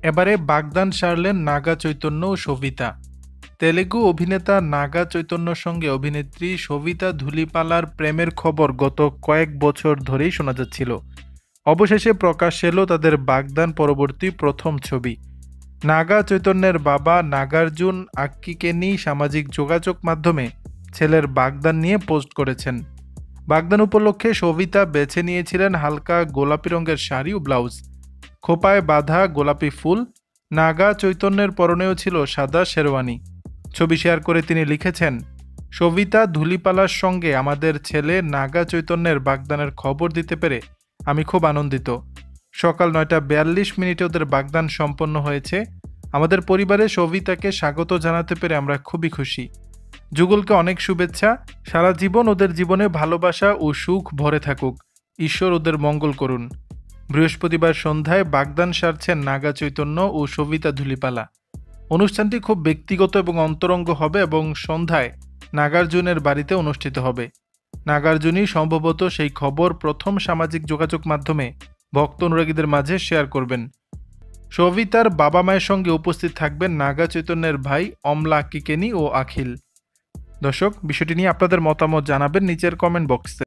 এবারে বাগদান সারলেন নাগা চৈতন্য ও সবিতা। তেলেগু অভিনেতা নাগা চৈতন্যর সঙ্গে অভিনেত্রী সবিতা ধুলিপালার প্রেমের খবর গত কয়েক বছর ধরেই শোনা যাচ্ছিল। অবশেষে প্রকাশ এলো তাদের বাগদান পরবর্তী প্রথম ছবি। নাগা চৈতন্যের বাবা নাগার্জুন আক্কিকেনি সামাজিক যোগাযোগ মাধ্যমে ছেলের বাগদান নিয়ে পোস্ট করেছেন। বাগদান উপলক্ষে সবিতা বেছে নিয়েছিলেন হালকা গোলাপি রঙের শাড়ি ও ব্লাউজ, খোপায় বাঁধা গোলাপি ফুল। নাগা চৈতন্যের পরনেও ছিল সাদা শেরওয়ানি। ছবি শেয়ার করে তিনি লিখেছেন, সবিতা ধুলিপালার সঙ্গে আমাদের ছেলে নাগা চৈতন্যের বাগদানের খবর দিতে পেরে আমি খুব আনন্দিত। সকাল 9:42 ওদের বাগদান সম্পন্ন হয়েছে। আমাদের পরিবারে সবিতাকে স্বাগত জানাতে পেরে আমরা খুবই খুশি। যুগলকে অনেক শুভেচ্ছা। সারা জীবন ওদের জীবনে ভালোবাসা ও সুখ ভরে থাকুক। ঈশ্বর ওদের মঙ্গল করুন। বৃহস্পতিবার সন্ধ্যায় বাগদান সারছেন নাগা চৈতন্য ও সবিতা ধুলিপালা। অনুষ্ঠানটি খুব ব্যক্তিগত এবং অন্তরঙ্গ হবে এবং সন্ধ্যায় নাগার্জুনের বাড়িতে অনুষ্ঠিত হবে। নাগার্জুনই সম্ভবত সেই খবর প্রথম সামাজিক যোগাযোগ মাধ্যমে ভক্ত অনুরাগীদের মাঝে শেয়ার করবেন। সবিতার বাবা মায়ের সঙ্গে উপস্থিত থাকবেন নাগা চৈতন্যের ভাই অমলা আক্কিকেনি ও আখিল। দর্শক, বিষয়টি নিয়ে আপনাদের মতামত জানাবেন নিচের কমেন্ট বক্সে।